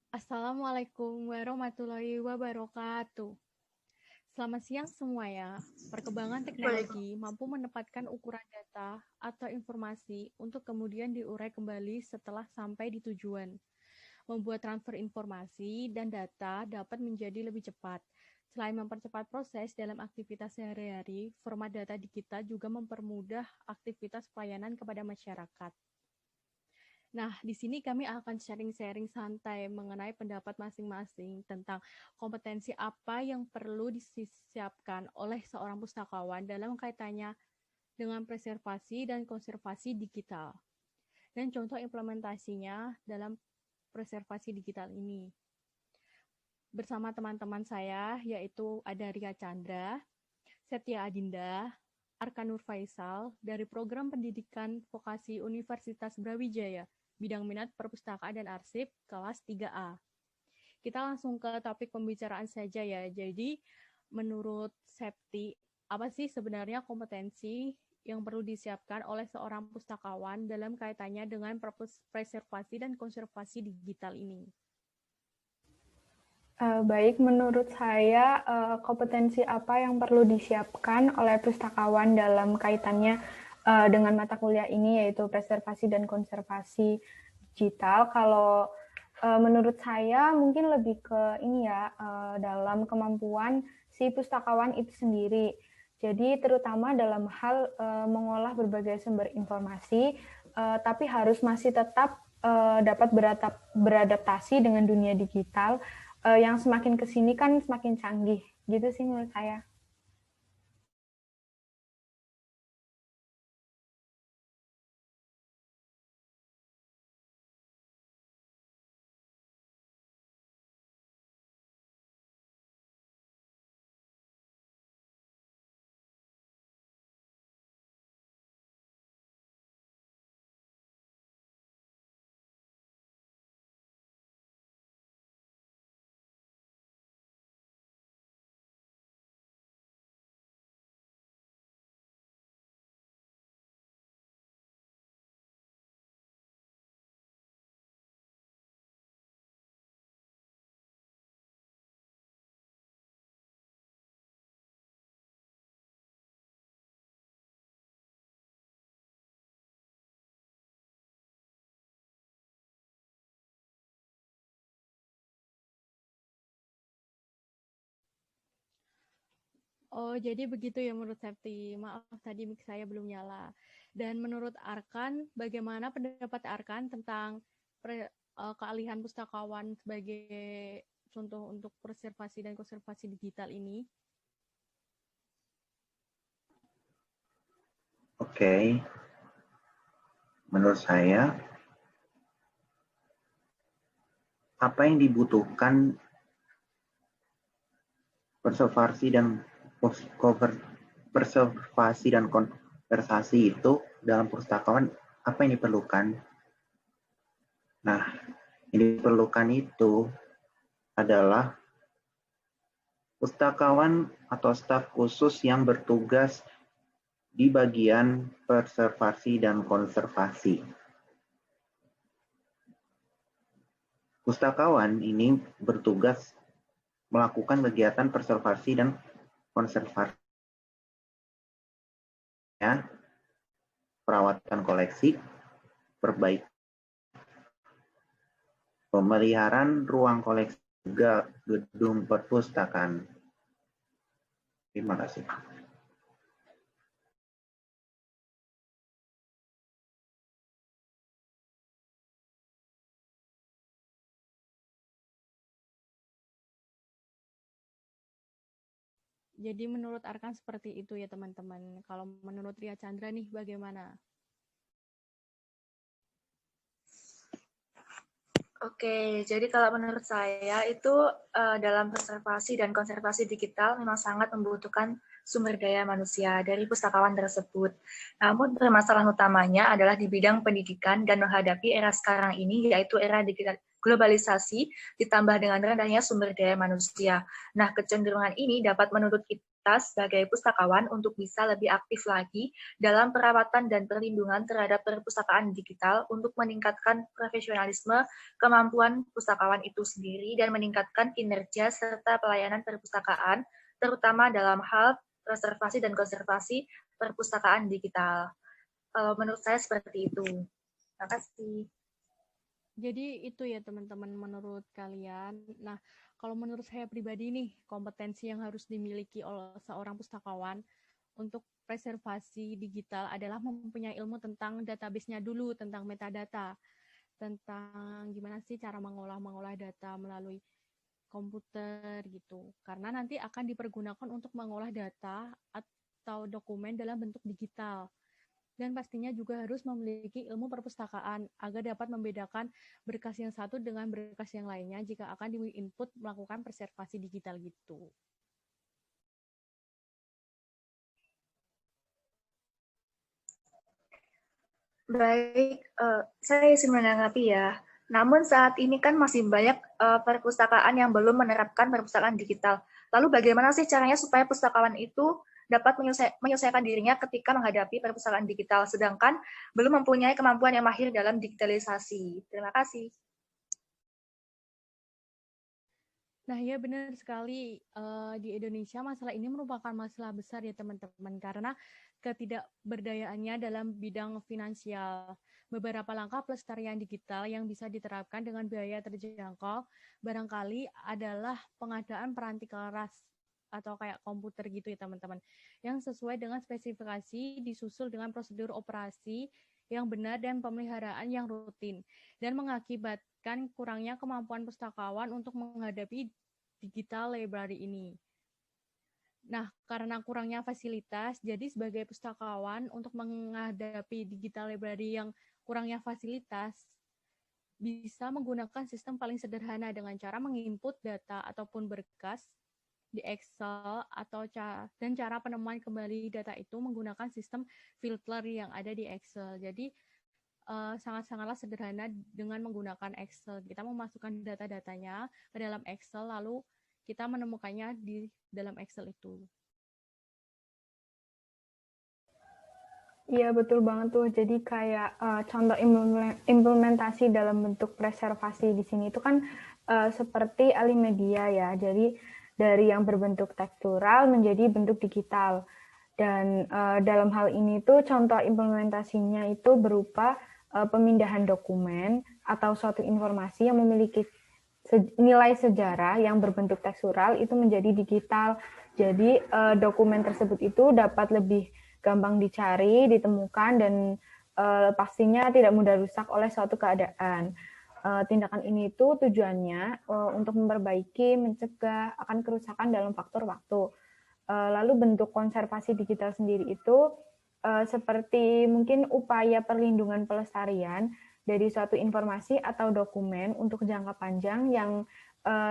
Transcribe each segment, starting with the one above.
Assalamualaikum warahmatullahi wabarakatuh. Selamat siang semuanya. Perkembangan teknologi mampu menempatkan ukuran data atau informasi untuk kemudian diurai kembali setelah sampai di tujuan. Membuat transfer informasi dan data dapat menjadi lebih cepat. Selain mempercepat proses dalam aktivitas sehari-hari, format data di kita juga mempermudah aktivitas pelayanan kepada masyarakat. Nah, di sini kami akan sharing-sharing santai mengenai pendapat masing-masing tentang kompetensi apa yang perlu disiapkan oleh seorang pustakawan dalam kaitannya dengan preservasi dan konservasi digital, dan contoh implementasinya dalam preservasi digital ini. Bersama teman-teman saya, yaitu ada Ria Chandra, Setia Adinda, Arkanur Faisal, dari Program Pendidikan Vokasi Universitas Brawijaya, bidang minat perpustakaan dan arsip, kelas 3A. Kita langsung ke topik pembicaraan saja ya. Jadi, menurut Septi, apa sih sebenarnya kompetensi yang perlu disiapkan oleh seorang pustakawan dalam kaitannya dengan preservasi dan konservasi digital ini? Baik, menurut saya kompetensi apa yang perlu disiapkan oleh pustakawan dalam kaitannya dengan mata kuliah ini, yaitu preservasi dan konservasi digital. Kalau menurut saya mungkin lebih ke ini ya, dalam kemampuan si pustakawan itu sendiri. Jadi terutama dalam hal mengolah berbagai sumber informasi, tapi harus masih tetap dapat beradaptasi dengan dunia digital yang semakin kesini kan semakin canggih, gitu sih menurut saya. Oh, jadi begitu ya menurut Septi. Maaf, tadi mic saya belum nyala. Dan menurut Arkan, bagaimana pendapat Arkan tentang kealihan pustakawan sebagai contoh untuk preservasi dan konservasi digital ini? Oke, menurut saya apa yang dibutuhkan preservasi dan konservasi itu dalam pustakawan, apa yang diperlukan? Nah, yang diperlukan itu adalah pustakawan atau staf khusus yang bertugas di bagian preservasi dan konservasi. Pustakawan ini bertugas melakukan kegiatan preservasi dan konservasi, perawatan koleksi, perbaikan, pemeliharaan ruang koleksi, juga gedung perpustakaan. Terima kasih. Jadi menurut Arkan seperti itu ya teman-teman. Kalau menurut Ria Chandra nih bagaimana? Oke, jadi kalau menurut saya itu dalam preservasi dan konservasi digital memang sangat membutuhkan sumber daya manusia dari pustakawan tersebut. Namun permasalahan utamanya adalah di bidang pendidikan dan menghadapi era sekarang ini, yaitu era globalisasi ditambah dengan rendahnya sumber daya manusia. Nah, kecenderungan ini dapat menurut kita kita sebagai pustakawan untuk bisa lebih aktif lagi dalam perawatan dan perlindungan terhadap perpustakaan digital untuk meningkatkan profesionalisme, kemampuan pustakawan itu sendiri, dan meningkatkan kinerja serta pelayanan perpustakaan, terutama dalam hal preservasi dan konservasi perpustakaan digital. Kalau menurut saya seperti itu. Terima kasih. Jadi itu ya teman-teman menurut kalian. Nah, kalau menurut saya pribadi nih, kompetensi yang harus dimiliki oleh seorang pustakawan untuk preservasi digital adalah mempunyai ilmu tentang database-nya dulu, tentang metadata, tentang gimana sih cara mengolah data melalui komputer gitu. Karena nanti akan dipergunakan untuk mengolah data atau dokumen dalam bentuk digital. Dan pastinya juga harus memiliki ilmu perpustakaan agar dapat membedakan berkas yang satu dengan berkas yang lainnya jika akan di-input melakukan preservasi digital gitu. Baik, saya izin menanggapi ya. Namun saat ini kan masih banyak perpustakaan yang belum menerapkan perpustakaan digital. Lalu bagaimana sih caranya supaya pustakawan itu dapat menyelesaikan dirinya ketika menghadapi perpustakaan digital, sedangkan belum mempunyai kemampuan yang mahir dalam digitalisasi? Terima kasih. Nah ya benar sekali, di Indonesia masalah ini merupakan masalah besar ya teman-teman, karena ketidakberdayaannya dalam bidang finansial. Beberapa langkah pelestarian digital yang bisa diterapkan dengan biaya terjangkau barangkali adalah pengadaan peranti keras atau kayak komputer gitu ya teman-teman, yang sesuai dengan spesifikasi, disusul dengan prosedur operasi yang benar dan pemeliharaan yang rutin, dan mengakibatkan kurangnya kemampuan pustakawan untuk menghadapi digital library ini. Nah, karena kurangnya fasilitas, jadi sebagai pustakawan untuk menghadapi digital library yang kurangnya fasilitas, bisa menggunakan sistem paling sederhana dengan cara menginput data ataupun berkas di Excel dan cara penemuan kembali data itu menggunakan sistem filter yang ada di Excel. Jadi sangat-sangatlah sederhana dengan menggunakan Excel. Kita memasukkan data-datanya ke dalam Excel, lalu kita menemukannya di dalam Excel itu. Iya, betul banget tuh. Jadi kayak contoh implementasi dalam bentuk preservasi di sini itu kan seperti Alimedia ya. Jadi dari yang berbentuk tekstural menjadi bentuk digital. Dan dalam hal ini tuh contoh implementasinya itu berupa pemindahan dokumen atau suatu informasi yang memiliki nilai sejarah yang berbentuk tekstural itu menjadi digital. Jadi dokumen tersebut itu dapat lebih gampang dicari, ditemukan, dan pastinya tidak mudah rusak oleh suatu keadaan. Tindakan ini itu tujuannya untuk memperbaiki, mencegah akan kerusakan dalam faktor waktu. Lalu bentuk konservasi digital sendiri itu seperti mungkin upaya perlindungan pelestarian dari suatu informasi atau dokumen untuk jangka panjang yang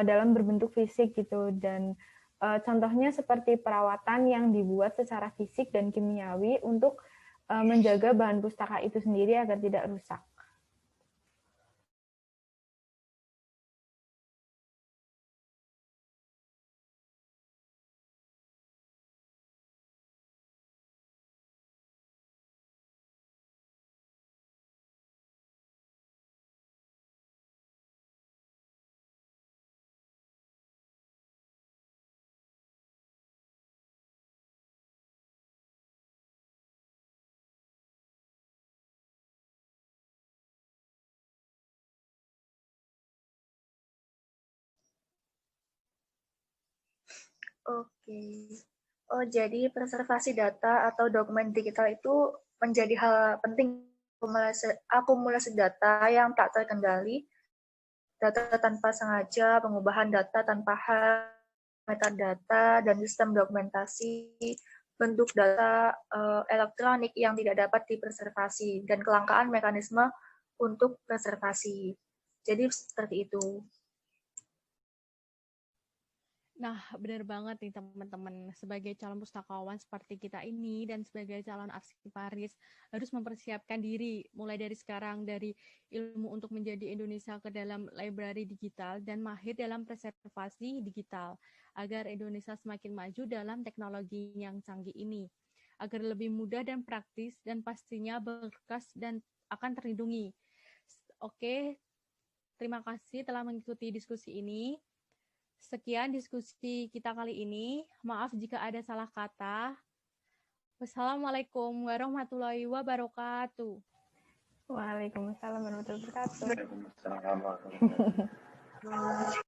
dalam berbentuk fisik gitu, dan contohnya seperti perawatan yang dibuat secara fisik dan kimiawi untuk menjaga bahan pustaka itu sendiri agar tidak rusak. Oke. Oh, jadi preservasi data atau dokumen digital itu menjadi hal penting, akumulasi data yang tak terkendali, data tanpa sengaja, pengubahan data tanpa hak, metadata, dan sistem dokumentasi, bentuk data elektronik yang tidak dapat dipreservasi, dan kelangkaan mekanisme untuk preservasi. Jadi seperti itu. Nah, benar banget nih teman-teman. Sebagai calon pustakawan seperti kita ini dan sebagai calon arsiparis harus mempersiapkan diri mulai dari sekarang, dari ilmu untuk menjadi Indonesia ke dalam library digital dan mahir dalam preservasi digital agar Indonesia semakin maju dalam teknologi yang canggih ini, agar lebih mudah dan praktis dan pastinya berkas dan akan terlindungi. Oke, terima kasih telah mengikuti diskusi ini. Sekian diskusi kita kali ini. Maaf jika ada salah kata. Wassalamualaikum warahmatullahi wabarakatuh. Waalaikumsalam warahmatullahi wabarakatuh. Waalaikumsalam warahmatullahi wabarakatuh.